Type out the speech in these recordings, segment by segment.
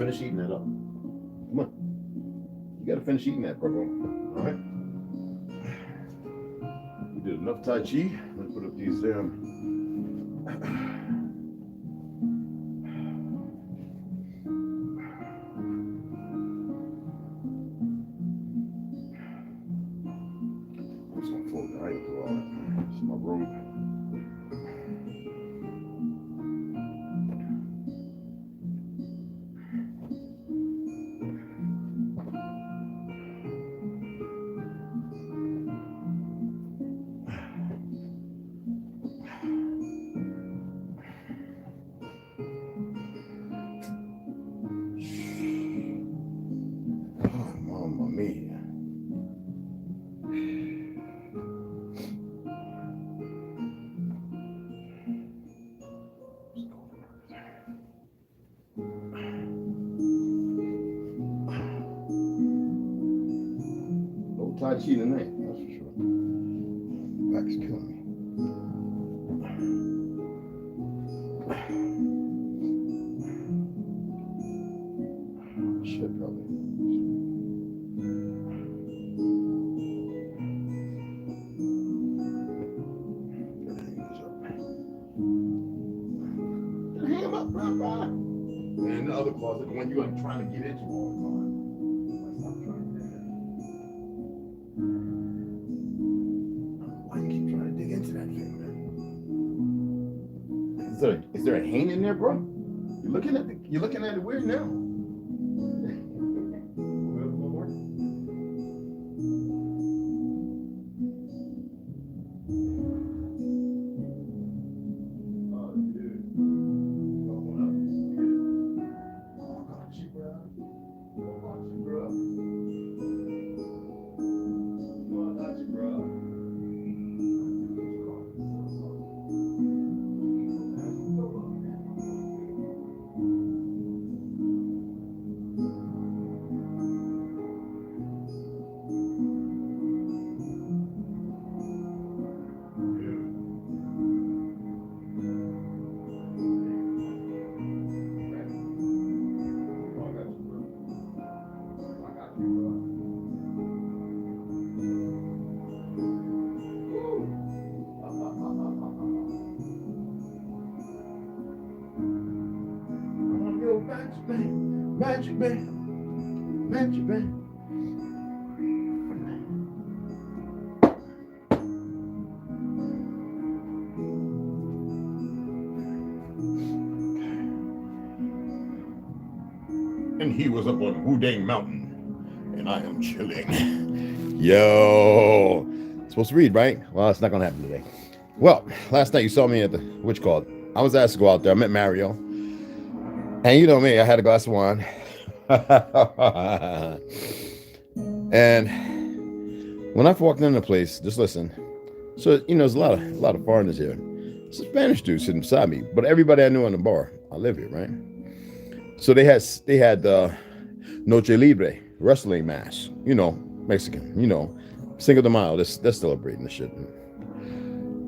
finish eating that up. Come on. You gotta finish eating that, bro. All right. We did enough Tai Chi. Let's put up these I'm just gonna fold it. I ain't do all that. It's my robe. Tai Chi tonight, that's for sure. Back's killing me. Shit, probably. Hang him up, bro. And the other closet, the one you are trying to get into all the time. Is there a hang in there, bro? You're looking at it weird now. Magic man. And he was up on Wudang Mountain, and I am chilling. Yo, supposed to read, right? Well, it's not gonna happen today. Well, last night you saw me at the witch call. I was asked to go out there. I met Mario, and you know me, I had a glass of wine. And when I walked into the place, just listen. So you know, there's a lot of foreigners here. It's a Spanish dude sitting beside me, but everybody I knew in the bar. I live here, right? So they had Noche Libre wrestling match. You know, Mexican. You know, Cinco de Mayo. They're celebrating the shit.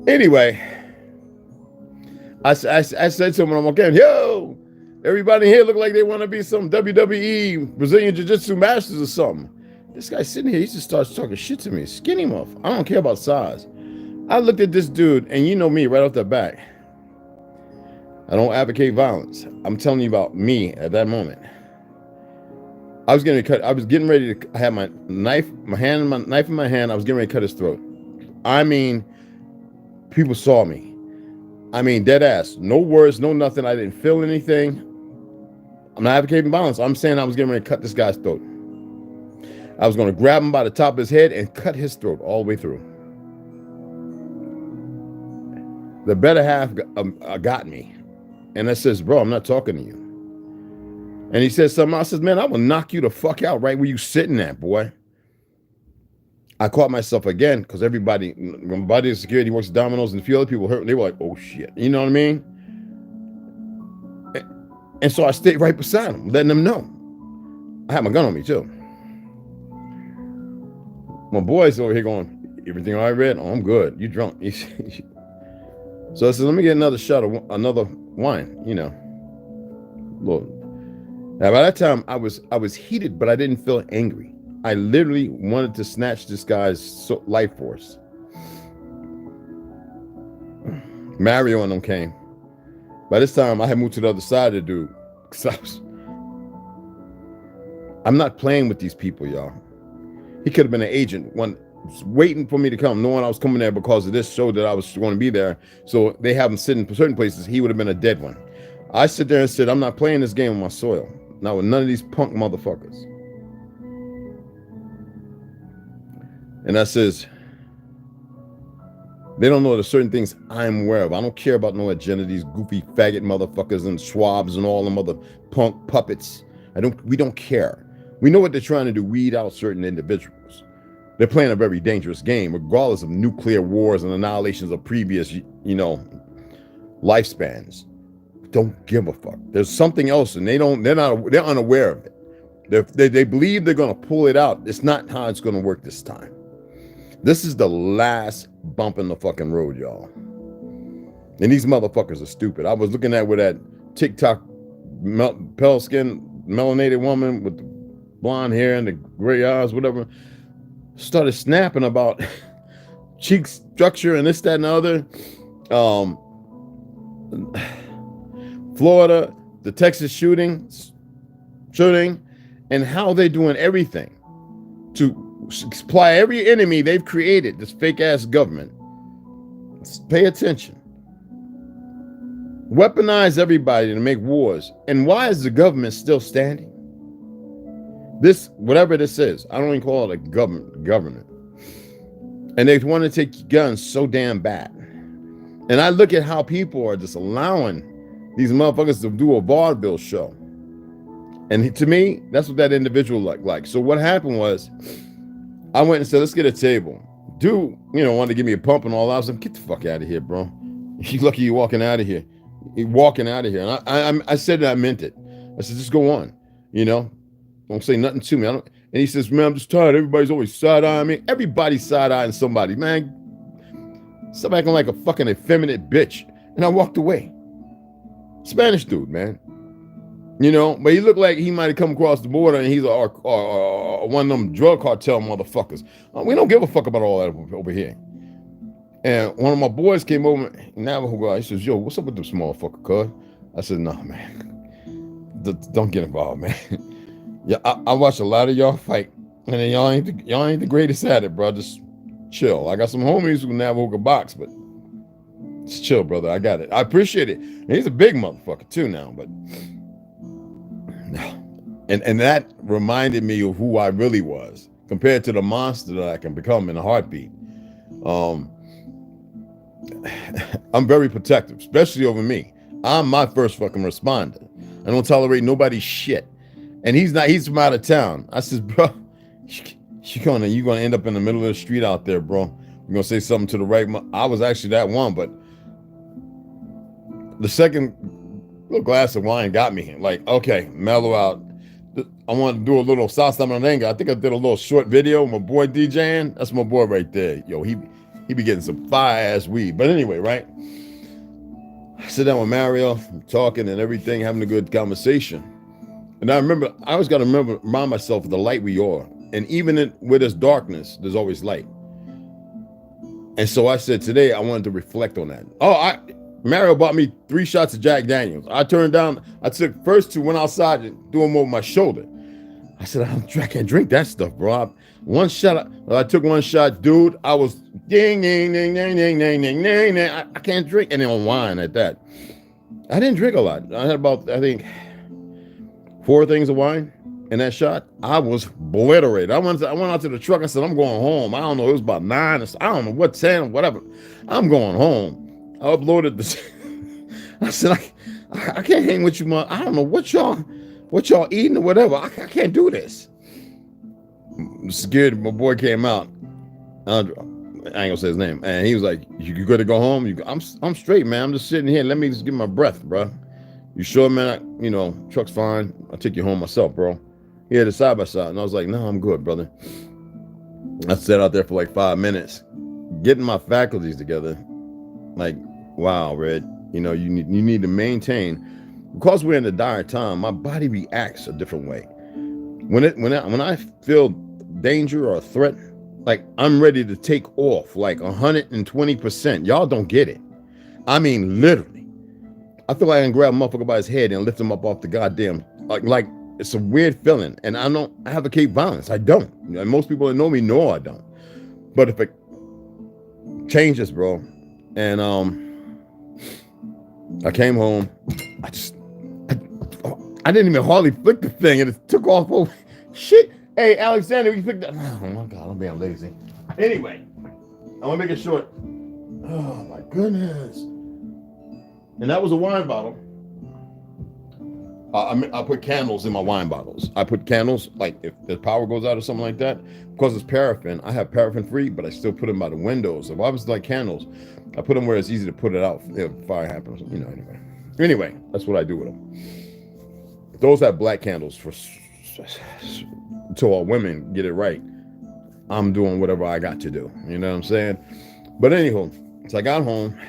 Anyway, I said to him when I'm walking, yo, everybody here look like they want to be some WWE Brazilian Jiu-Jitsu masters or something. This guy sitting here, he just starts talking shit to me. Skinny muff. I don't care about size. I looked at this dude, and you know me right off the bat. I don't advocate violence. I'm telling you about me at that moment. I was getting ready to have my knife in my hand. I was getting ready to cut his throat. I mean, people saw me. I mean, dead ass. No words, no nothing. I didn't feel anything. I'm not advocating violence. I'm saying I was getting ready to cut this guy's throat. I was going to grab him by the top of his head and cut his throat all the way through. The better half got me. And I says, bro, I'm not talking to you. And he says something. I says, man, I will knock you the fuck out right where you sitting at, boy. I caught myself again because everybody, my body of security works at Domino's and a few other people hurt. They were like, oh shit. You know what I mean? And so I stayed right beside him, letting them know. I had my gun on me too. My boy's over here going, everything all right, Red? Oh, I'm good. You drunk. So I said, let me get another shot of another wine, you know. Look. Now, by that time, I was heated, but I didn't feel angry. I literally wanted to snatch this guy's life force. Mario and them came. By this time, I had moved to the other side of the dude. I'm not playing with these people, y'all. He could have been an agent, one waiting for me to come, knowing I was coming there because of this show that I was going to be there. So they have him sitting in certain places. He would have been a dead one. I sit there and said, I'm not playing this game on my soil. Not with none of these punk motherfuckers. And I says, they don't know the certain things I'm aware of. I don't care about no agenda, these goofy faggot motherfuckers and Schwabs and all them other punk puppets. We don't care. We know what they're trying to do, weed out certain individuals. They're playing a very dangerous game, regardless of nuclear wars and annihilations of previous, lifespans. Don't give a fuck. There's something else, and they're unaware of it. They believe they're gonna pull it out. It's not how it's gonna work this time. This is the last bump in the fucking road, y'all. And these motherfuckers are stupid. I was looking at where that TikTok pale skin melanated woman with the blonde hair and the gray eyes, whatever, started snapping about cheek structure and this, that, and the other. Florida, the Texas shooting, and how they're doing everything to supply every enemy they've created, this fake ass government. Pay attention. Weaponize everybody to make wars. And why is the government still standing? This, whatever this is, I don't even call it a government. And they want to take guns so damn bad. And I look at how people are just allowing these motherfuckers to do a vaudeville show. And to me, that's what that individual looked like. So what happened was, I went and said, let's get a table. Dude, wanted to give me a pump and all that. I was like, get the fuck out of here, bro. You lucky you're walking out of here. You're walking out of here. And I said that I meant it. I said, just go on. Don't say nothing to me. And he says, man, I'm just tired. Everybody's always side-eyeing me. Everybody's side-eyeing somebody, man. Stop acting like a fucking effeminate bitch. And I walked away. Spanish dude, man. But he looked like he might have come across the border and he's one of them drug cartel motherfuckers. We don't give a fuck about all that over here. And one of my boys came over, Navajo guy, he says, yo, what's up with this motherfucker, cuz? I said, no, man. Don't get involved, man. Yeah, I watch a lot of y'all fight, and then y'all ain't the greatest at it, bro. Just chill. I got some homies who Navajo can box, but just chill, brother. I got it. I appreciate it. And he's a big motherfucker too now, but and that reminded me of who I really was compared to the monster that I can become in a heartbeat. I'm very protective, especially over me. I'm my first fucking responder. I don't tolerate nobody's shit. And he's from out of town. I says, bro, you're gonna end up in the middle of the street out there, bro. You're gonna say something to the right. I was actually that one, but the second little glass of wine got me. Like, okay, mellow out. I want to do a little South Samaringa. I think I did a little short video with my boy DJing. That's my boy right there. Yo, he be getting some fire ass weed. But anyway, right? I sit down with Mario, talking and everything, having a good conversation. And I always got to remind myself of the light we are. And even where there's darkness, there's always light. And so I said today, I wanted to reflect on that. Mario bought me 3 shots of Jack Daniels. I turned down, I took first 2, went outside and threw them over my shoulder. I said, I can't drink that stuff, bro. I took 1 shot, dude. I was ding, ding, ding, ding, ding, ding, ding, ding, ding. I can't drink any wine at that. I didn't drink a lot. I had about, I think, 4 things of wine in that shot. I was obliterated. I went out to the truck. I said, I'm going home. I don't know. It was about 9. I don't know what, 10, whatever. I'm going home. I uploaded this. I said, I can't hang with you, man. I don't know what y'all eating or whatever. I can't do this. I'm scared. My boy came out. I ain't gonna say his name. And he was like, you good to go home? I'm straight, man. I'm just sitting here. Let me just get my breath, bro. You sure, man? Truck's fine. I'll take you home myself, bro. He had a side by side. And I was like, no, I'm good, brother. I sat out there for like 5 minutes, getting my faculties together. Like, wow, Red, you need to maintain. because we're in a dire time, my body reacts a different way. When I feel danger or a threat, like I'm ready to take off like 120%. Y'all don't get it. I mean, literally. I feel like I can grab a motherfucker by his head and lift him up off the goddamn, like it's a weird feeling. And I advocate violence. I don't. And most people that know me know I don't. But if it changes, bro, and I came home, I didn't even hardly flick the thing, and it took off. Oh shit! Hey, Alexander, you flicked that? Oh my god, I'm being lazy. Anyway, I want to make it short. Oh my goodness! And that was a wine bottle. I put candles in my wine bottles. I put candles, like if the power goes out or something like that, because it's paraffin. I have paraffin free, but I still put them by the windows. If I was like candles, I put them where it's easy to put it out if fire happens. You know, anyway, that's what I do with them. Those have black candles for till all women get it right. I'm doing whatever I got to do. You know what I'm saying? But anyhow, so I got home.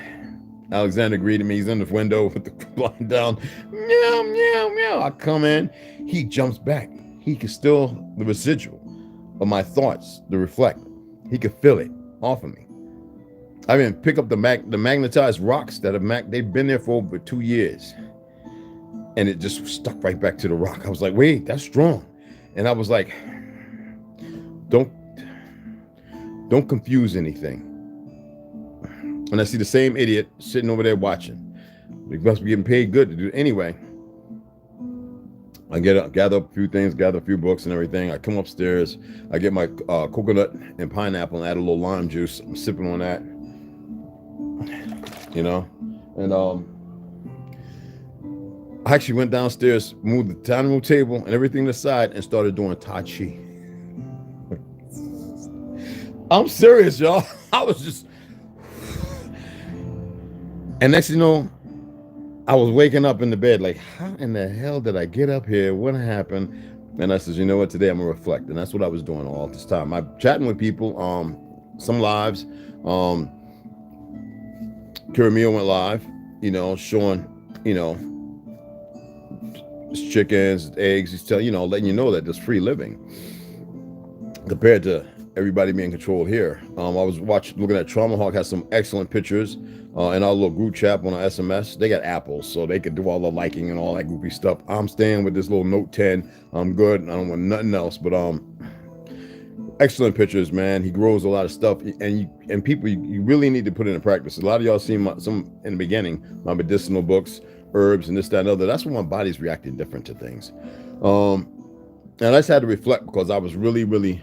Alexander greeted me. He's in the window with the blind down. Meow, meow, meow. I come in. He jumps back. He can still, the residual of my thoughts, the reflect. He could feel it off of me. I mean, pick up the magnetized rocks that they've been there for over 2 years. And it just stuck right back to the rock. I was like, wait, that's strong. And I was like, don't confuse anything. And I see the same idiot sitting over there watching. He must be getting paid good to do it. Anyway, I gather up a few things, gather a few books and everything. I come upstairs. I get my coconut and pineapple and add a little lime juice. I'm sipping on that. You know? And I actually went downstairs, moved the dining room table and everything aside and started doing Tai Chi. I'm serious, y'all. I was just... And next thing you know, I was waking up in the bed like, how in the hell did I get up here? What happened? And I said, you know what? Today I'm going to reflect. And that's what I was doing all this time. I'm chatting with people, some lives. Kiramia went live, you know, showing, you know, chickens, eggs. He's telling, you know, letting you know that there's free living compared to everybody being controlled here. I was looking at Trauma Hawk, has some excellent pictures. In our little group chat on our SMS, they got apples, so they could do all the liking and all that goofy stuff. I'm staying with this little Note 10. I'm good. I don't want nothing else. But excellent pictures, man. He grows a lot of stuff, and people, you really need to put it in practice. A lot of y'all seen some in the beginning, my medicinal books, herbs, and this, that, and other. That's when my body's reacting different to things. And I just had to reflect because I was really, really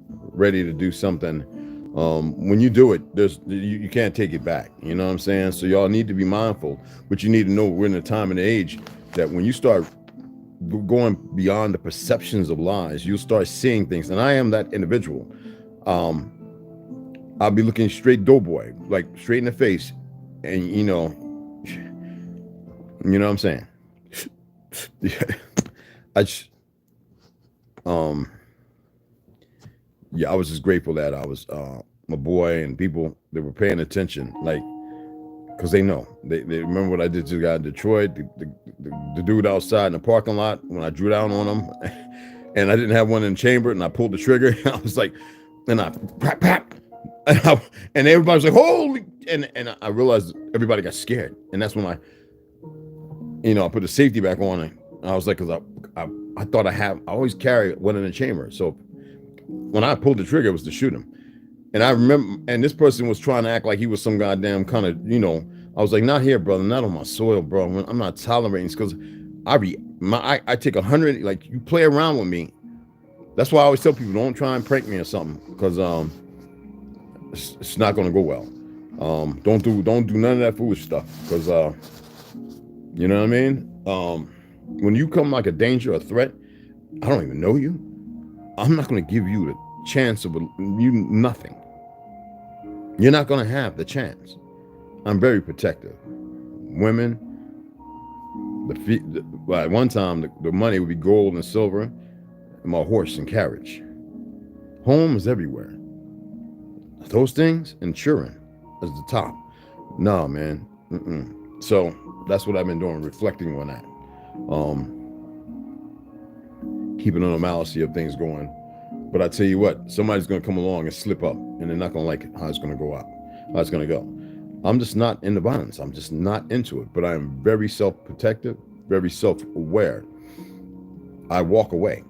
ready to do something. When you do it, you can't take it back. You know what I'm saying? So y'all need to be mindful, but you need to know we're in a time and age that when you start going beyond the perceptions of lies, you'll start seeing things. And I am that individual. I'll be looking straight doughboy, like straight in the face, and you know what I'm saying? Yeah, I was just grateful that I was my boy and people that were paying attention, like, because they know. They remember what I did to the guy in Detroit, the dude outside in the parking lot when I drew down on him, and I didn't have one in the chamber, and I pulled the trigger. I was like, and I pap, and everybody was like, holy, and I realized everybody got scared, and that's when I put the safety back on, and I was like, because I thought I always carry one in the chamber, so when I pulled the trigger, it was to shoot him. And I remember, and this person was trying to act like he was some goddamn kind of, I was like, not here, brother, not on my soil, bro. I'm not tolerating this, because I take 100, like, you play around with me. That's why I always tell people, don't try and prank me or something, because it's not going to go well. Don't do none of that foolish stuff, because you know what I mean? When you come like a danger, a threat, I don't even know you. I'm not going to give you the chance of nothing. You're not going to have the chance. I'm very protective. Women, at one time, the money would be gold and silver, and my horse and carriage. Home is everywhere. Those things, insurance is the top. No, man. So that's what I've been doing, reflecting on that. Keeping a normalcy of things going. But I tell you what, somebody's going to come along and slip up, and they're not going to like it, how it's going to go out, how it's going to go. I'm just not into violence. I'm just not into it. But I am very self-protective, very self-aware. I walk away.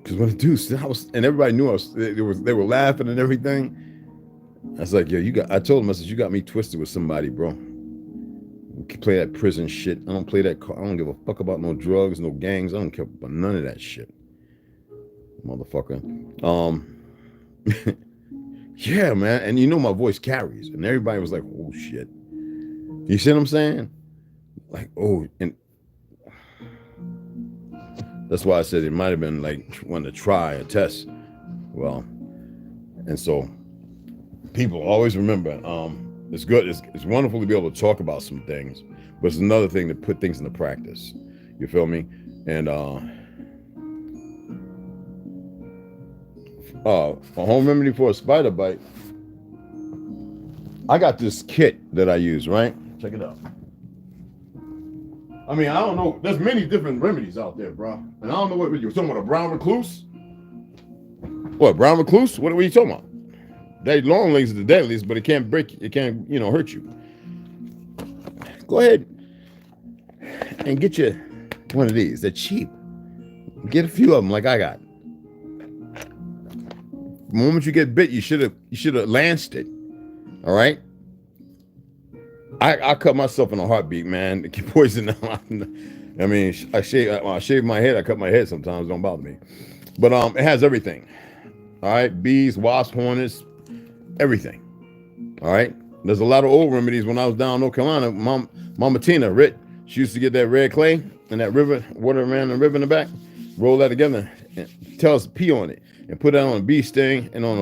Because when the dudes, and everybody knew they were laughing and everything. I was like, yo, I told them, I said, you got me twisted with somebody, bro. You can play that prison shit. I don't play that. I don't give a fuck about no drugs, no gangs. I don't care about none of that shit. Motherfucker. Yeah, man. And you know my voice carries. And everybody was like, oh shit. You see what I'm saying? Like, oh, and that's why I said it might have been like one to try a test. Well, and so people always remember, it's good, it's wonderful to be able to talk about some things, but it's another thing to put things into practice. You feel me? And a home remedy for a spider bite. I got this kit that I use, right? Check it out. I mean, I don't know. There's many different remedies out there, bro. And I don't know what you're talking about. A brown recluse? What, brown recluse? What are you talking about? Daddy long legs are the deadliest, but it can't break, it can't, hurt you. Go ahead and get you one of these. They're cheap. Get a few of them like I got. The moment you get bit, you should have lanced it. All right? I cut myself in a heartbeat, man. Get poison. I mean, I shave my head. I cut my head sometimes. Don't bother me. But it has everything. All right? Bees, wasps, hornets, everything. All right? There's a lot of old remedies. When I was down in North Carolina, Mama Tina, Rit, she used to get that red clay and that river, water around the river in the back, roll that together, and tell us to pee on it, and put that on a bee sting, and on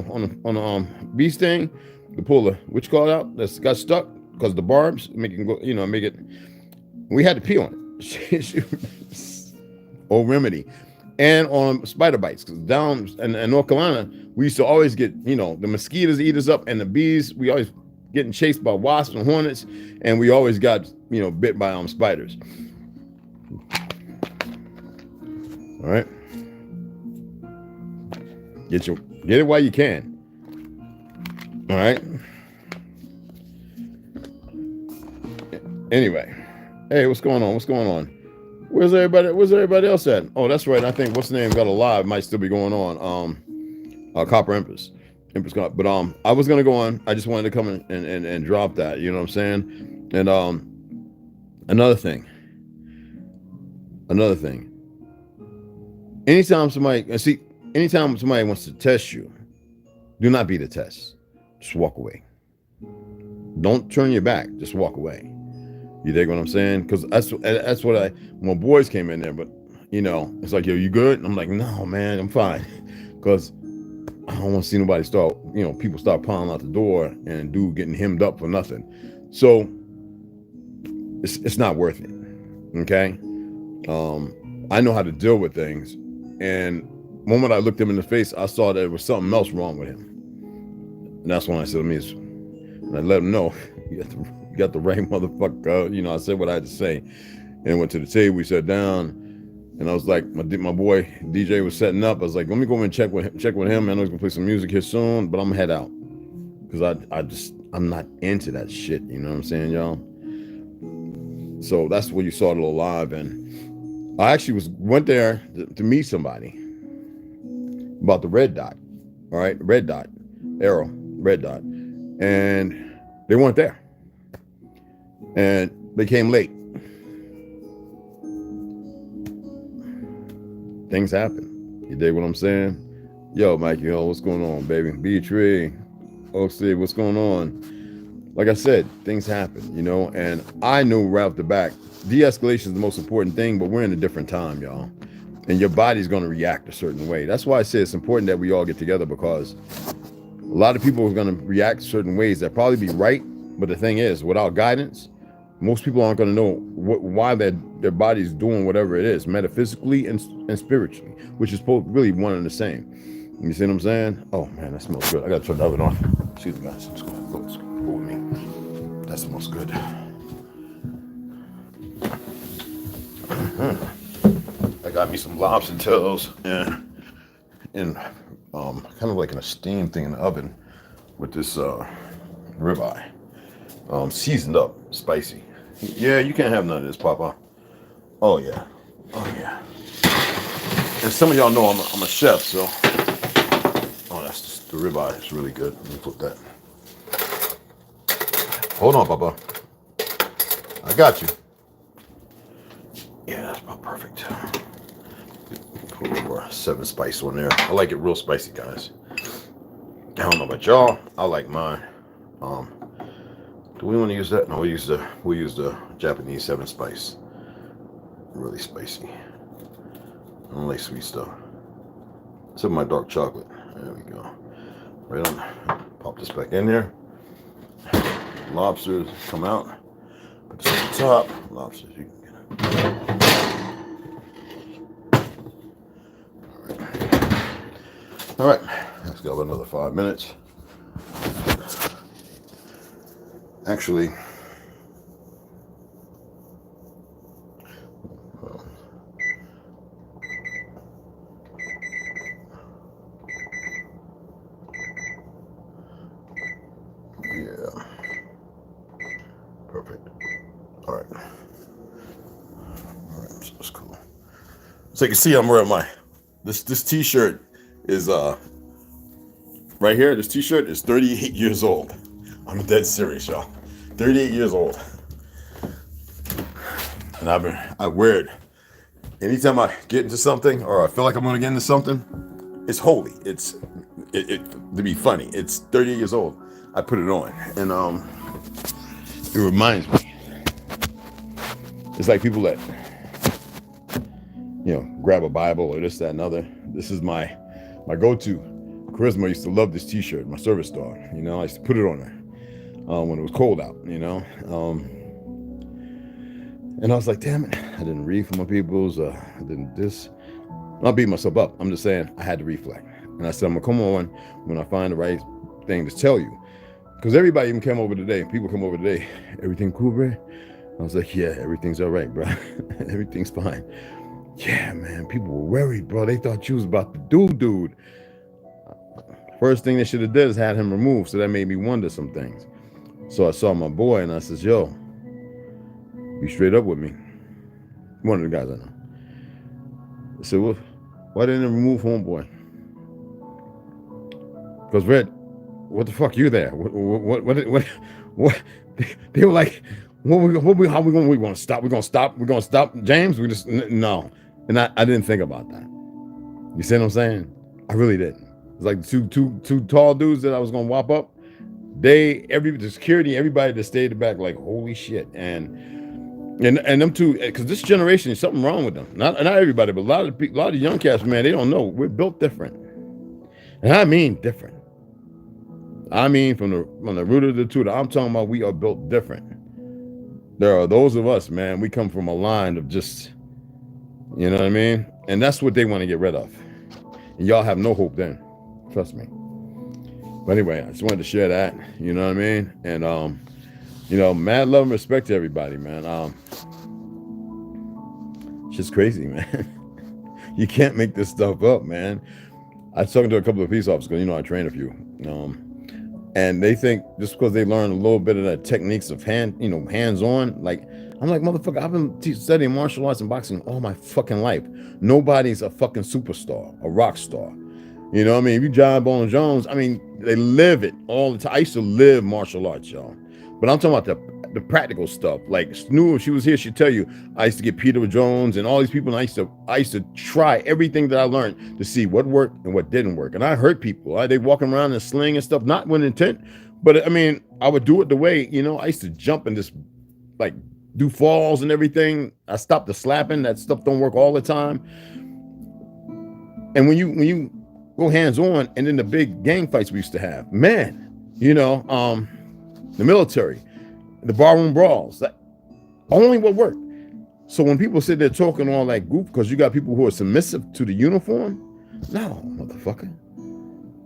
a bee sting, to pull the witch call out that's got stuck, because the barbs make it go, make it. We had to pee on it. Old remedy. And on spider bites, because down in North Carolina, we used to always get, the mosquitoes eat us up, and the bees, we always getting chased by wasps and hornets, and we always got, bit by spiders. All right. Get it while you can. All right. Anyway, hey, what's going on? What's going on? Where's everybody else at? Oh, that's right. I think what's the name got a live, might still be going on. Copper Empress. But I was gonna go on. I just wanted to come in and drop that. You know what I'm saying? And another thing. Anytime somebody wants to test you, do not be the test. Just walk away. Don't turn your back. Just walk away. You dig what I'm saying? Because that's what my boys came in there, but it's like, yo, you good? And I'm like, no, man, I'm fine. Because I don't want to see nobody start, people start piling out the door and dude getting hemmed up for nothing. So it's not worth it. Okay. I know how to deal with things. And the moment I looked him in the face, I saw that there was something else wrong with him. And that's when I said to me, and I let him know, you got the right motherfucker. I said what I had to say, and went to the table. We sat down, and I was like, my boy DJ was setting up. I was like, let me go and check with him. I know he's gonna play some music here soon, but I'm gonna head out because I'm not into that shit. You know what I'm saying, y'all? So that's where you saw the little live, and I actually went there to meet somebody about the red dot. All right, red dot, arrow, red dot, and they weren't there. And they came late. Things happen. You dig what I'm saying? Yo, Mikey, what's going on, baby? B3, OC, what's going on? Like I said, things happen, and I knew right off the back, de-escalation is the most important thing, but we're in a different time, y'all. And your body's going to react a certain way. That's why I say it's important that we all get together, because a lot of people are going to react certain ways that probably be right. But the thing is, without guidance, most people aren't going to know why their body's doing whatever it is, metaphysically and spiritually, which is really one and the same. You see what I'm saying? Oh man, that smells good. I got to turn the oven on. Excuse me, guys. Go with me. That smells good. I got me some lobster tails and kind of like in a steam thing in the oven with this ribeye, seasoned up, spicy. Yeah, you can't have none of this, Papa. Oh yeah, oh yeah. And some of y'all know I'm a chef, so. Oh, that's just the ribeye. It's really good. Let me put that. Hold on, Papa. I got you. Yeah, that's about perfect. Put a little more 7 spice on there. I like it real spicy, guys. I don't know about y'all. I like mine. Do we want to use that? No, we use the Japanese 7 spice. Really spicy. I don't like sweet stuff. Some of my dark chocolate. There we go. Right on. Pop this back in there. Lobsters come out. Put this on the top. Lobsters, you can get it. All right. Let's go another 5 minutes. Actually, yeah, perfect. All right, so that's cool. So you can see I'm wearing this t-shirt is right here. This t-shirt is 38 years old. I'm dead serious, y'all. 38 years old. And I wear it anytime I get into something or I feel like I'm gonna get into something. It's holy. It's to be funny. It's 38 years old. I put it on, and it reminds me. It's like people that grab a Bible or this, that, and other. This is my go-to. Charisma used to love this t-shirt, my service dog. I used to put it on her when it was cold out, and I was like, damn it, I didn't read for my peoples. I didn't this. I'm not beating myself up. I'm just saying I had to reflect. And I said, I'm gonna come on when I find the right thing to tell you. Because everybody even came over today. People come over today. Everything cool, bro? I was like, yeah, everything's all right, bro. Everything's fine. Yeah, man, people were worried, bro. They thought you was about to dude. First thing they should have did is had him removed. So that made me wonder some things. So I saw my boy and I says, yo, be straight up with me. One of the guys I know. I said, well, why didn't they remove homeboy? Because Red, what the fuck you there? What? They were like, how we gonna stop? We're gonna stop James? No. And I didn't think about that. You see what I'm saying? I really didn't. It's like two tall dudes that I was gonna whop up. The security, everybody that stayed back, like, holy shit. And them two, because this generation is something wrong with them. Not everybody, but a lot of young cats, man, they don't know. We're built different. And I mean different. I mean from the root of the tutor, I'm talking about we are built different. There are those of us, man, we come from a line of just, you know what I mean? And that's what they want to get rid of. And y'all have no hope then. Trust me. But anyway, I just wanted to share that, you know what I mean? And, mad love and respect to everybody, man. It's just crazy, man. You can't make this stuff up, man. I was talking to a couple of police officers, because, I train a few. And they think just because they learn a little bit of the techniques of hands-on, like, I'm like, motherfucker, I've been studying martial arts and boxing all my fucking life. Nobody's a fucking superstar, a rock star. You know what I mean? If you John Bone Jones, I mean, they live it all the time. I used to live martial arts, y'all. But I'm talking about the practical stuff. Like Snoo, if she was here, she'd tell you, I used to get Peter Jones and all these people, and I used to try everything that I learned to see what worked and what didn't work. And I hurt people. They walking around in a sling and stuff, not with intent, but I mean, I would do it the way, I used to jump and just like do falls and everything. I stopped the slapping. That stuff don't work all the time. And when you go hands-on, and then the big gang fights we used to have, man, the military, the barroom brawls, that only what worked. So when people sit there talking all that goof, because you got people who are submissive to the uniform, no, motherfucker.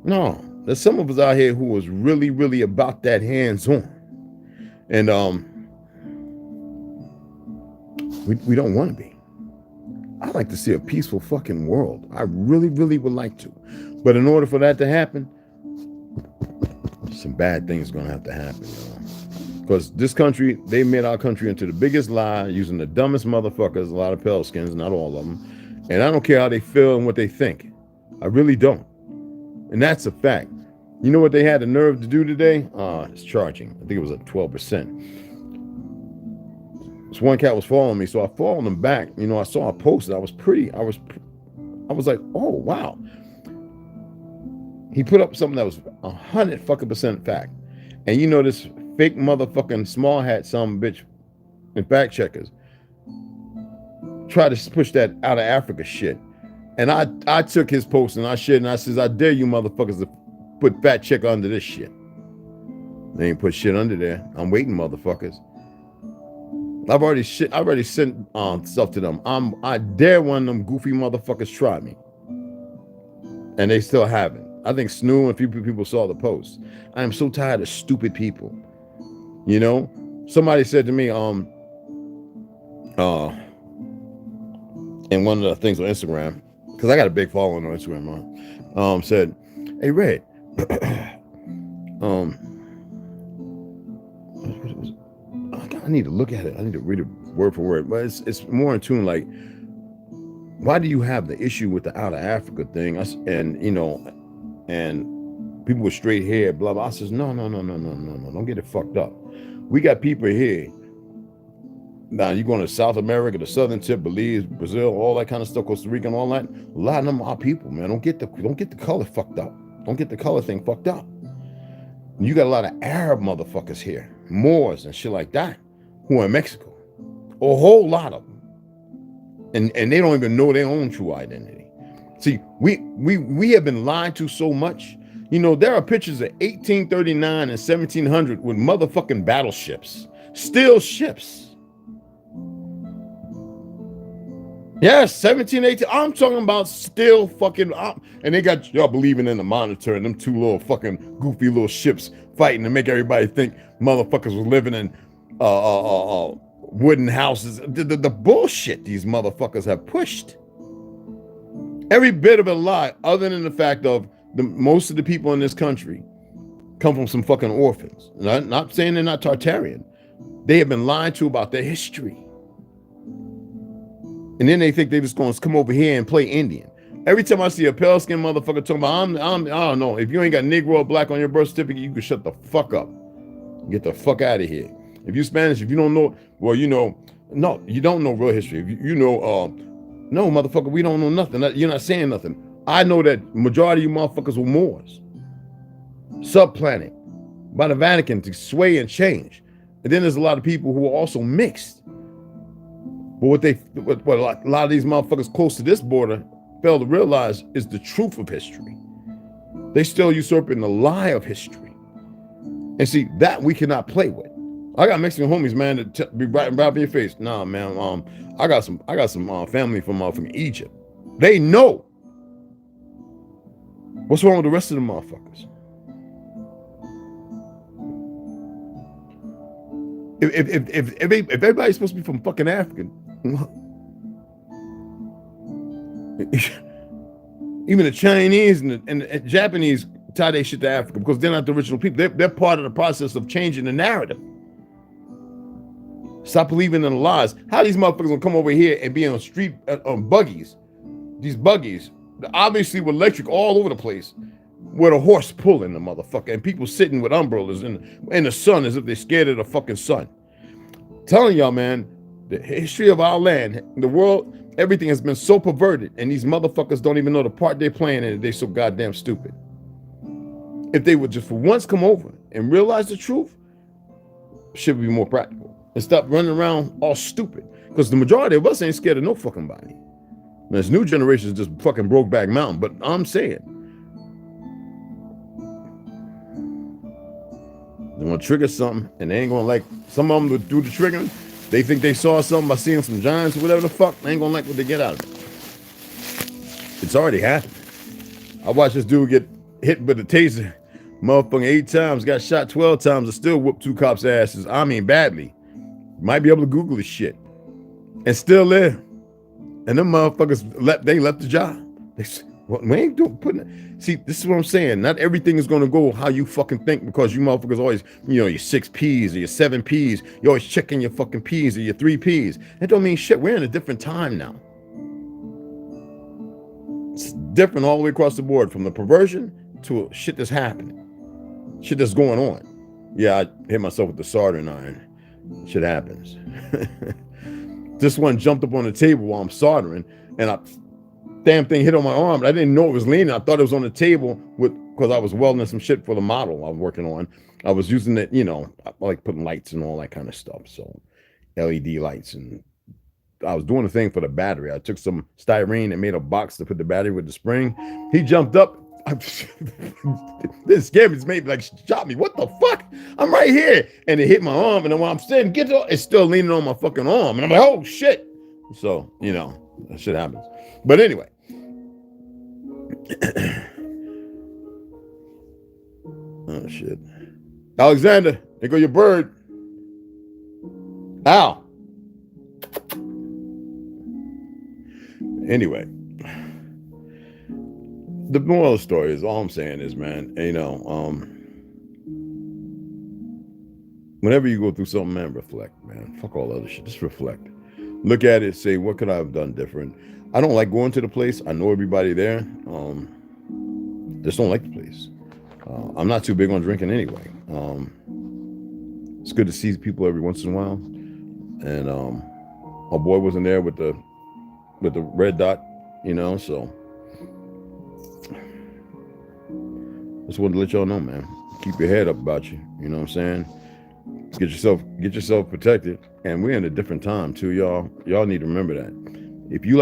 No, there's some of us out here who was really, really about that hands-on. And we don't want to be. I like to see a peaceful fucking world. I really, really would like to. But in order for that to happen, some bad things gonna have to happen, y'all. Because this country, they made our country into the biggest lie using the dumbest motherfuckers, a lot of pale skins, not all of them. And I don't care how they feel and what they think. I really don't. And that's a fact. You know what they had the nerve to do today? It's charging. I think it was at 12%. This one cat was following me, so I followed him back. You know, I saw a post and I was like, oh, wow. He put up something that was 100% fact. And you know, this fake motherfucking small hat son of a bitch and fact checkers try to push that out of Africa shit. And I took his post and I shared and I says, I dare you motherfuckers to put fact checker under this shit. They ain't put shit under there. I'm waiting, motherfuckers. I've already sent stuff to them. I dare one of them goofy motherfuckers try me. And they still haven't. I think Snoo and a few people saw the post. I am so tired of stupid people. You know? Somebody said to me, in one of the things on Instagram, because I got a big following on Instagram, said, hey Red, I need to look at it. I need to read it word for word. But it's more in tune like, why do you have the issue with the out of Africa thing? And you know, and people with straight hair, blah blah. I says, no, don't get it fucked up. We got people here. Now you're going to South America, the southern tip, Belize, Brazil, all that kind of stuff, Costa Rica and all that. A lot of them are people, man. Don't get the color fucked up. Don't get the color thing fucked up. You got a lot of Arab motherfuckers here, Moors and shit like that, who are in Mexico. A whole lot of them. And they don't even know their own true identity. See, we have been lied to so much. You know, there are pictures of 1839 and 1700 with motherfucking battleships, steel ships. Yes, 1718. I'm talking about still fucking and they got y'all believing in the Monitor and them two little fucking goofy little ships fighting to make everybody think motherfuckers was living in wooden houses. The bullshit these motherfuckers have pushed. Every bit of a lie, other than the fact of most of the people in this country come from some fucking orphans. Not saying they're not Tartarian. They have been lied to about their history. And then they think they just going to come over here and play Indian. Every time I see a pale skinned motherfucker talking about, I don't know, if you ain't got Negro or black on your birth certificate, you can shut the fuck up. Get the fuck out of here. If you Spanish, if you don't know, well, you know, no, you don't know real history. If you know, no, motherfucker, we don't know nothing. You're not saying nothing. I know that majority of you motherfuckers were Moors. Subplanted by the Vatican to sway and change. And then there's a lot of people who are also mixed. But what a lot of these motherfuckers close to this border fail to realize is the truth of history. They still usurping the lie of history. And see, that we cannot play with. I got Mexican homies, man, that be right in your face. Nah, man, I got some family from Egypt. They know. What's wrong with the rest of the motherfuckers? If everybody's supposed to be from fucking Africa, even the Chinese and the Japanese tie their shit to Africa because they're not the original people. They're part of the process of changing the narrative. Stop believing in the lies. How these motherfuckers gonna come over here and be on street on buggies? These buggies, obviously with electric all over the place, with a horse pulling the motherfucker and people sitting with umbrellas in the sun as if they're scared of the fucking sun. I'm telling y'all, man, the history of our land, the world, everything has been so perverted, and these motherfuckers don't even know the part they're playing in it. They're so goddamn stupid. If they would just for once come over and realize the truth, shit would be more practical. And stop running around all stupid. Because the majority of us ain't scared of no fucking body. Now, this new generation is just fucking broke back mountain. But I'm saying, they want to trigger something, and they ain't gonna like. Some of them would do the triggering. They think they saw something by seeing some giants or whatever the fuck. They ain't gonna like what they get out of it. It's already happened. I watched this dude get hit with a taser, motherfucking 8 times, got shot 12 times, and still whooped 2 cops' asses. I mean, badly. Might be able to Google this shit. And still there. And them motherfuckers left the job. They said, well, we ain't doing putting it. See, this is what I'm saying. Not everything is gonna go how you fucking think, because you motherfuckers always, your 6 P's or your 7 P's. You're always checking your fucking P's or your 3 P's. That don't mean shit. We're in a different time now. It's different all the way across the board, from the perversion to shit that's happening. Shit that's going on. Yeah, I hit myself with the soldering iron. Shit happens. This one jumped up on the table while I'm soldering, and damn thing hit on my arm. I didn't know it was leaning. I thought it was on the table because I was welding some shit for the model I was working on. I was using it, I like putting lights and all that kind of stuff. So LED lights, and I was doing a thing for the battery. I took some styrene and made a box to put the battery with the spring. He jumped up. This scared me. It's maybe like shot me. What the fuck? I'm right here. And it hit my arm. And then when I'm saying get it, it's still leaning on my fucking arm. And I'm like, oh shit. So, that shit happens. But anyway. Oh shit. Alexander, there go your bird. Ow. Anyway. The moral of the story is, all I'm saying is, man, whenever you go through something, man, reflect, man. Fuck all other shit. Just reflect. Look at it, say, what could I have done different? I don't like going to the place. I know everybody there. Just don't like the place. I'm not too big on drinking anyway. It's good to see people every once in a while. And my boy wasn't there with the red dot, so just wanted to let y'all know, man. Keep your head up about you. You know what I'm saying? Get yourself protected. And we're in a different time too, y'all. Y'all need to remember that. If you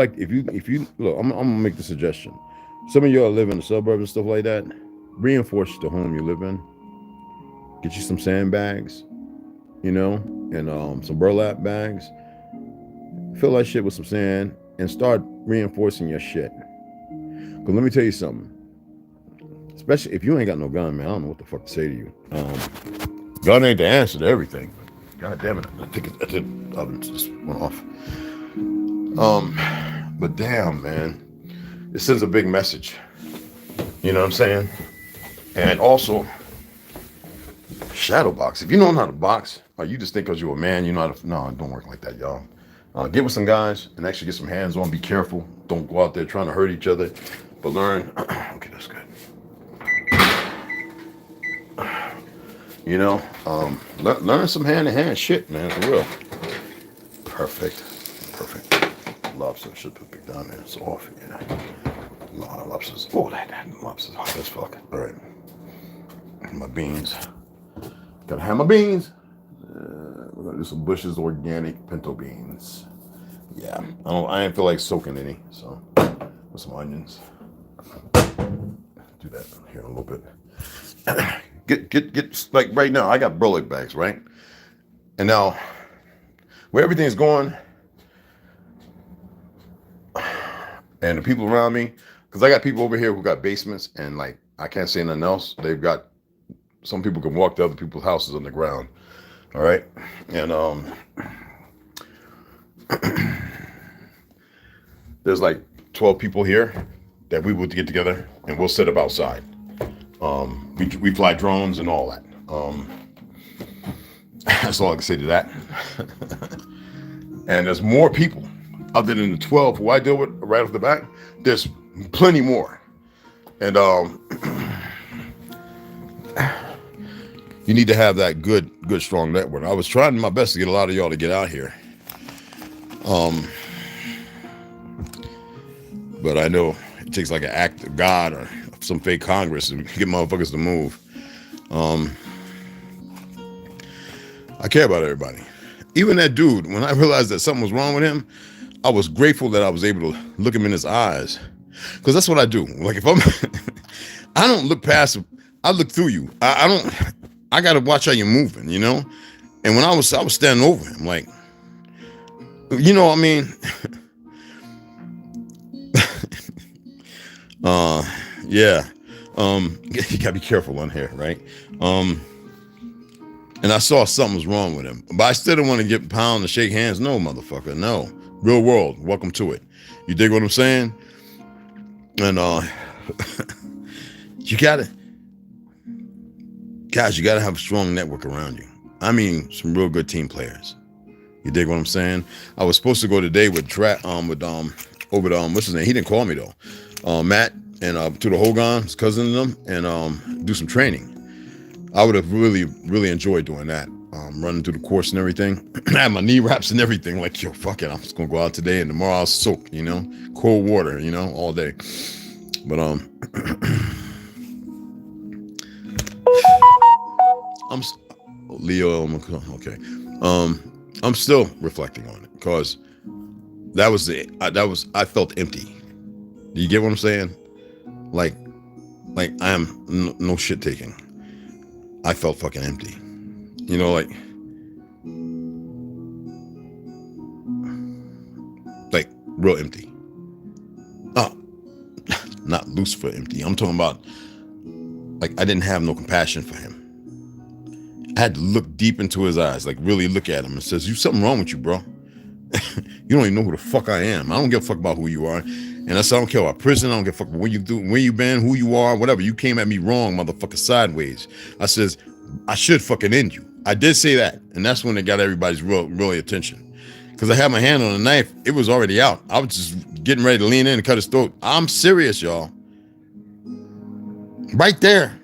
look, I'm gonna make the suggestion. Some of y'all live in the suburbs and stuff like that. Reinforce the home you live in. Get you some sandbags, and some burlap bags. Fill that shit with some sand and start reinforcing your shit. Because let me tell you something. Especially if you ain't got no gun, man, I don't know what the fuck to say to you. Gun ain't the answer to everything. God damn it. I think the oven just went off. But damn, man, it sends a big message. You know what I'm saying? And also, shadow box. If you don't know how to box, or you just think because you're a man, you know how to. No, it don't work like that, y'all. Get with some guys and actually get some hands on. Be careful. Don't go out there trying to hurt each other. But learn. Okay, that's good. Learn some hand-to-hand shit, man, for real. Perfect. Lobster should put it down there. It's off. Yeah. Lobsters. Oh, that lobster's hot as fuck. All right. My beans. Gotta have my beans. We're gonna do some Bush's organic pinto beans. Yeah. I didn't feel like soaking any, so with some onions. Do that here in a little bit. Get like right now, I got burlap bags, right? And now, where everything's going, and the people around me, because I got people over here who got basements, and like, I can't say nothing else. They've got, some people can walk to other people's houses on the ground, all right? And there's like 12 people here that we would get together, and we'll set up outside. We fly drones and all that. That's all I can say to that. And there's more people other than the 12 who I deal with right off the bat. There's plenty more. And you need to have that good, strong network. I was trying my best to get a lot of y'all to get out here. But I know it takes like an act of God or some fake Congress to get motherfuckers to move. I care about everybody. Even that dude, when I realized that something was wrong with him, I was grateful that I was able to look him in his eyes. Because that's what I do. Like if I'm, I don't look past, I look through you. I got to watch how you're moving, And when I was standing over him, like, yeah. You gotta be careful on here, right? And I saw something was wrong with him, but I still didn't want to get pound and shake hands. No, motherfucker, no. Real world, welcome to it. You dig what I'm saying? And you gotta have a strong network around you. I mean, some real good team players. You dig what I'm saying? I was supposed to go today with what's his name? He didn't call me though. Matt and to the Hogan, his cousin and them, and do some training. I would have really enjoyed doing that. Running through the course and everything. I had my knee wraps and everything. Like, yo, fuck it. I'm just gonna go out today and tomorrow I'll soak, cold water, all day. But I'm Leo. Okay. I'm still reflecting on it because I felt empty. Do you get what I'm saying? Like I am no shit taking. I felt fucking empty. Like real empty. Oh, not Lucifer empty. I'm talking about like I didn't have no compassion for him. I had to look deep into his eyes, like really look at him and says, "You something wrong with you, bro. You don't even know who the fuck I am. I don't give a fuck about who you are." And I said, "I don't care about prison. I don't give a fuck what you do, where you been, who you are, whatever. You came at me wrong, motherfucker, sideways." I says, "I should fucking end you." I did say that, and that's when it got everybody's really attention. Because I had my hand on the knife, it was already out. I was just getting ready to lean in and cut his throat. I'm serious, y'all. Right there.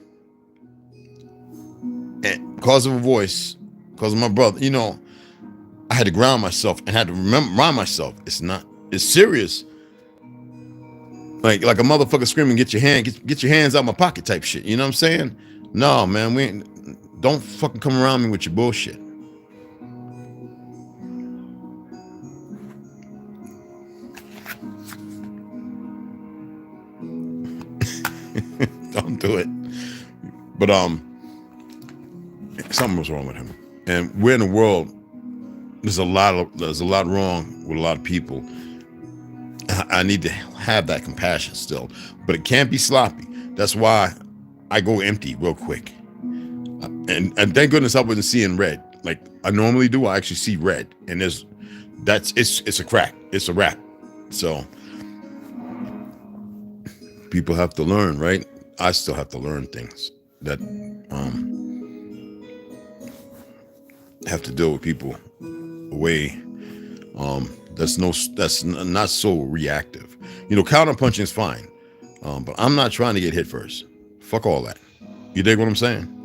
And because of a voice, because of my brother, I had to ground myself and had to remind myself, it's serious. Like a motherfucker screaming, get your hands out my pocket type shit. You know what I'm saying? No, man, don't fucking come around me with your bullshit. Don't do it. But something was wrong with him. And we're in a world, there's a lot wrong with a lot of people. I need to have that compassion still, but it can't be sloppy. That's why I go empty real quick. And thank goodness I wasn't seeing red like I normally do. I actually see red, and it's a crack. It's a wrap. So people have to learn, right? I still have to learn things that have to deal with people away. That's not so reactive. Counterpunching is fine, but I'm not trying to get hit first. Fuck all that. You dig what I'm saying?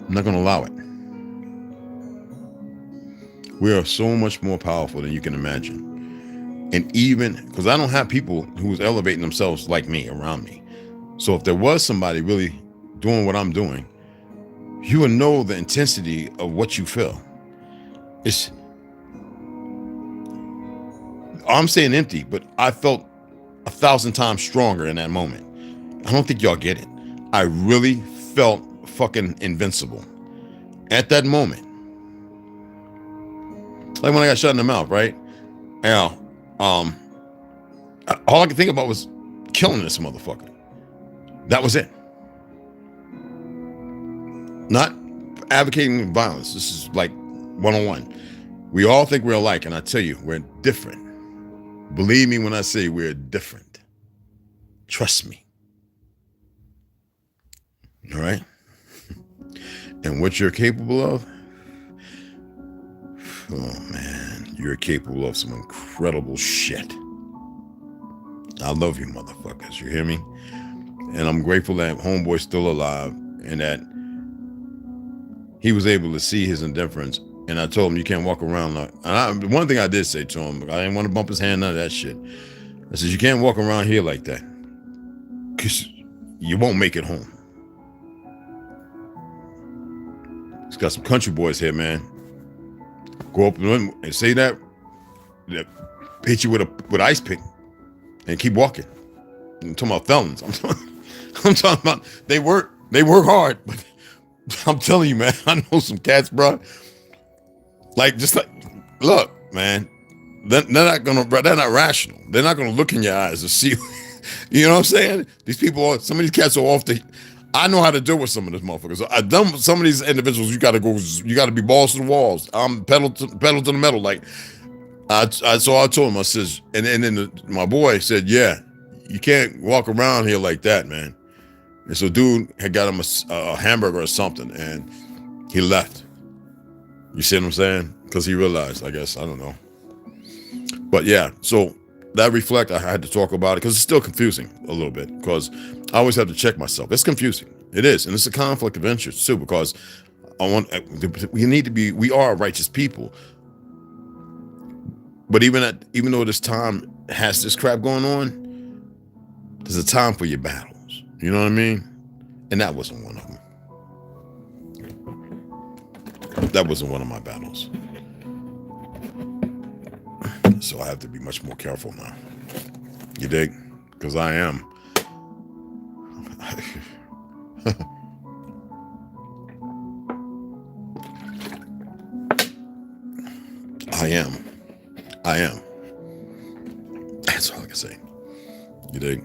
I'm not gonna allow it. We are so much more powerful than you can imagine. And even because I don't have people who's elevating themselves like me around me. So if there was somebody really doing what I'm doing, you would know the intensity of what you feel. I'm saying empty, but I felt 1,000 times stronger in that moment. I don't think y'all get it. I really felt fucking invincible at that moment. Like when I got shot in the mouth, right? Now, all I could think about was killing this motherfucker. That was it. Not advocating violence. This is like 101. We all think we're alike, and I tell you, we're different. Believe me when I say we're different. Trust me. All right? And what you're capable of, oh man, you're capable of some incredible shit. I love you motherfuckers, you hear me? And I'm grateful that homeboy's still alive and that he was able to see his indifference. And I told him, you can't walk around like, one thing I did say to him, I didn't want to bump his hand, none of that shit. I said, you can't walk around here like that because you won't make it home. He's got some country boys here, man. Go up and say that hit you with an ice pick and keep walking. I'm talking about felons. I'm talking about they work hard, but I'm telling you, man, I know some cats, bro. Look, man, they're not rational. They're not gonna look in your eyes to see. You know what I'm saying? Some of these cats are off the. I know how to deal with some of these motherfuckers. I've done some of these individuals. You got to be balls to the walls. I'm pedal to the metal. Like So I told him, I says, and then my boy said, yeah, you can't walk around here like that, man. And so dude had got him a hamburger or something, and he left. You see what I'm saying? Because he realized, I guess, I don't know. But yeah, so that reflect, I had to talk about it because it's still confusing a little bit, because I always have to check myself. It's confusing. It is. And it's a conflict of interest too, because we are righteous people. But even though this time has this crap going on, there's a time for your battles. You know what I mean? And that wasn't one of them. That wasn't one of my battles. So I have to be much more careful now. You dig? Because I am. I am. That's all I can say. You dig?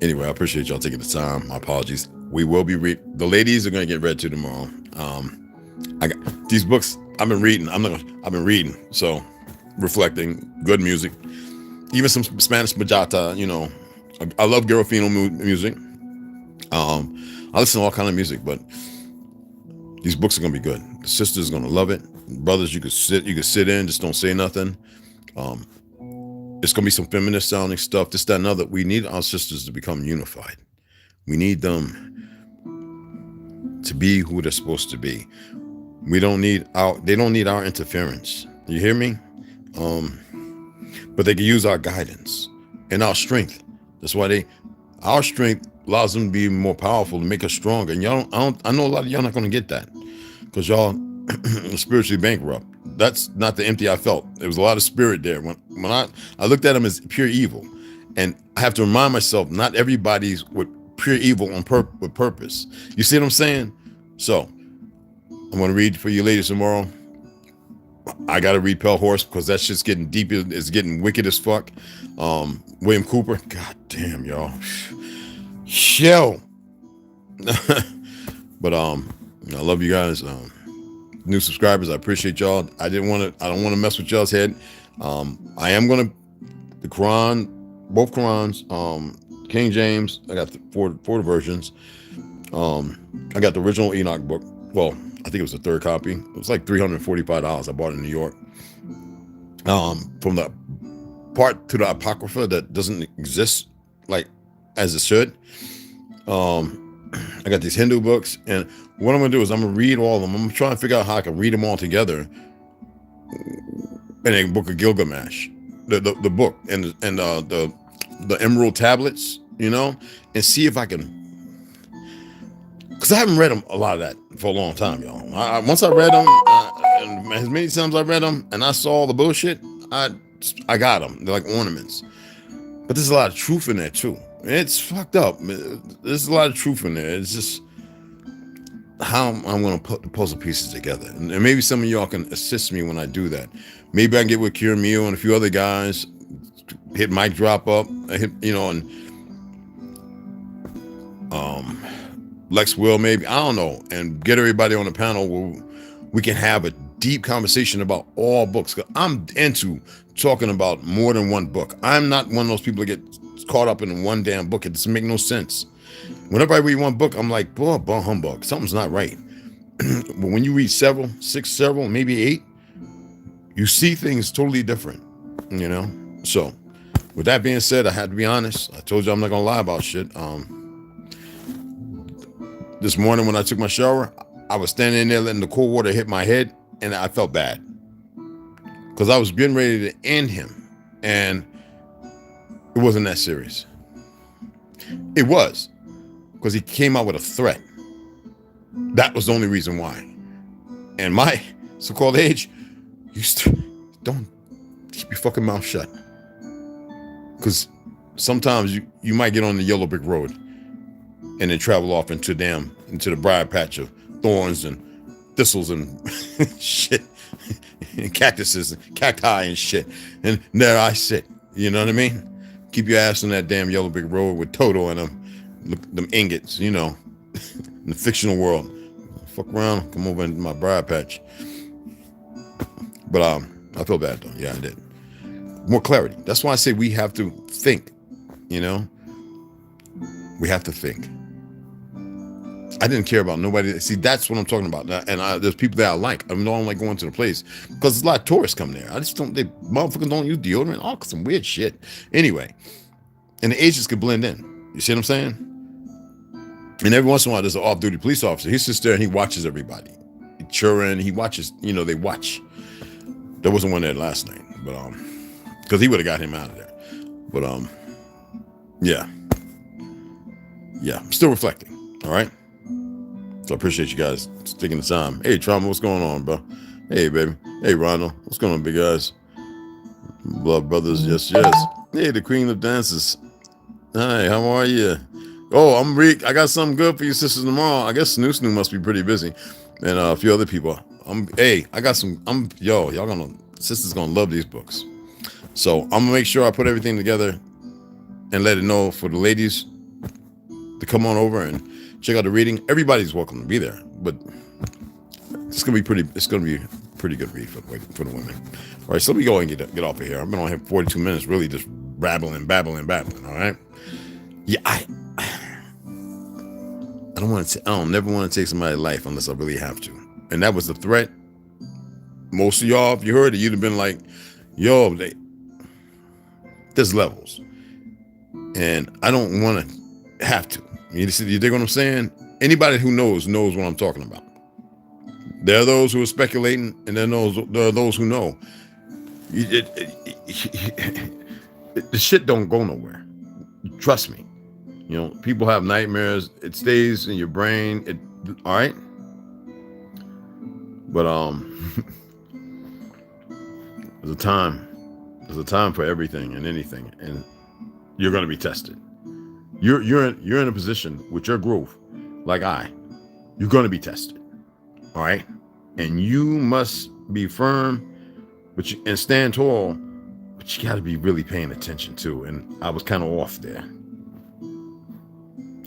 Anyway, I appreciate y'all taking the time. My apologies. We will be the ladies are going to get read to tomorrow. I got these books I've been reading. I've been reading. So reflecting, good music, even some Spanish bachata. You know, I love Garofino music. I listen to all kind of music, but these books are gonna be good. The sisters are gonna love it. Brothers, you could sit in, just don't say nothing. It's gonna be some feminist sounding stuff, this, that, and other. We need our sisters to become unified. We need them to be who they're supposed to be. They don't need our interference. You hear me? But they can use our guidance and our strength. That's why our strength allows them to be more powerful, to make us stronger. And I know a lot of y'all not going to get that, because y'all spiritually bankrupt. That's not the empty I felt. There was a lot of spirit there. When I looked at them as pure evil, and I have to remind myself, not everybody's with pure evil with purpose. You see what I'm saying? So I'm going to read for you ladies tomorrow. I got to read Pale Horse, because that shit's getting deep. It's getting wicked as fuck. William Cooper. God damn, y'all. Shell. But I love you guys. New subscribers, I appreciate y'all. I don't want to mess with y'all's head. I am gonna the Quran, both Qurans, King James. I got the four versions. I got the original Enoch book. Well, I think it was the third copy. It was like $345. I bought it in New York. From the part to the Apocrypha that doesn't exist like as it should. I got these Hindu books, and what I'm gonna do is I'm gonna read all of them. I'm trying to figure out how I can read them all together in a book of Gilgamesh, the book and the emerald tablets, you know, and see if I can, because I haven't read them, a lot of that for a long time, y'all. Once I read them, and as many times I read them and I saw all the bullshit, I got them. They're like ornaments, but there's a lot of truth in there too. It's fucked up. There's a lot of truth in there. It's just how I'm going to put the puzzle pieces together. And maybe some of y'all can assist me when I do that. Maybe I can get with Kira Mio and a few other guys, hit Mic Drop Up, and Lex Will, maybe, I don't know, and get everybody on the panel where we can have a deep conversation about all books. 'Cause I'm into talking about more than one book. I'm not one of those people that get caught up in one damn book. It doesn't make no sense. Whenever I read one book, I'm like, boy, humbug, something's not right. But when you read six, maybe 8, you see things totally different, you know? So with that being said, I had to be honest. I told you I'm not gonna lie about shit. This morning when I took my shower, I was standing there letting the cold water hit my head, and I felt bad because I was getting ready to end him, and it wasn't that serious. It was, because he came out with a threat. That was the only reason why. And my so-called age, don't keep your fucking mouth shut. Because sometimes you might get on the yellow brick road and then travel off into the briar patch of thorns and thistles and shit, and cactuses and cacti and shit. And there I sit. You know what I mean? Keep your ass on that damn yellow brick road with Toto and them ingots, you know, in the fictional world. Fuck around, come over into my briar patch. But I feel bad though. Yeah, I did. more clarity. That's why I say we have to think, you know, we have to think. I didn't care about nobody. See, that's what I'm talking about. And there's people that I like. I don't like going to the place because there's a lot of tourists come there. I just don't, motherfuckers don't use deodorant. All some weird shit. Anyway, and the Asians can blend in. You see what I'm saying? And every once in a while, there's an off-duty police officer. He sits there and he watches everybody. Children, he watches, you know, they watch. There wasn't one there last night, but because he would have got him out of there. But yeah, I'm still reflecting. All right. So I appreciate you guys taking the time. Hey, Trauma, what's going on, bro? Hey, baby. Hey, Ronald, what's going on, big guys? Blood brothers, yes. Hey, the queen of dances. Hi, how are you? Oh, I got something good for you sisters tomorrow. I guess Snoo must be pretty busy, and a few other people. I got some. Sisters gonna love these books. So I'm gonna make sure I put everything together and let it know for the ladies to come on over and check out the reading. Everybody's welcome to be there, but it's gonna be pretty. It's gonna be a pretty good read for the women. All right, so let me go and get off of here. I've been on here 42 minutes, really just babbling. All right. Yeah, I don't want to. I don't never want to take somebody's life unless I really have to. And that was the threat. Most of y'all, if you heard it, you'd have been like, "Yo, there's levels," and I don't want to have to. You dig what I'm saying? Anybody who knows what I'm talking about. There are those who are speculating, and there are those who know. The shit don't go nowhere. Trust me. You know, people have nightmares. It stays in your brain. All right. But there's a time for everything and anything, and you're going to be tested. You're in a position with your growth, like you're going to be tested. All right, and you must be firm, and stand tall. But you got to be really paying attention too. And I was kind of off there.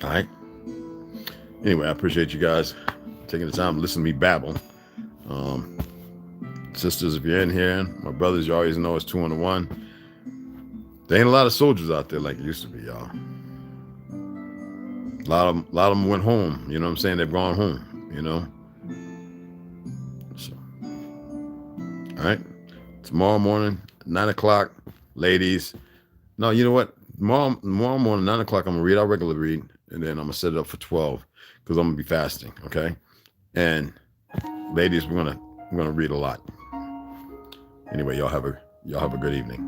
All right. Anyway, I appreciate you guys taking the time to listen to me babble. Sisters, if you're in here, my brothers, you always know it's 2 on 1. There ain't a lot of soldiers out there like it used to be, y'all. A lot of them went home. You know what I'm saying? They've gone home. You know. So, all right. Tomorrow morning, 9 o'clock, ladies. No, you know what? Tomorrow morning, 9 o'clock, I'm gonna read our regular read, and then I'm gonna set it up for 12 because I'm gonna be fasting. Okay. And ladies, we're gonna read a lot. Anyway, y'all have a good evening.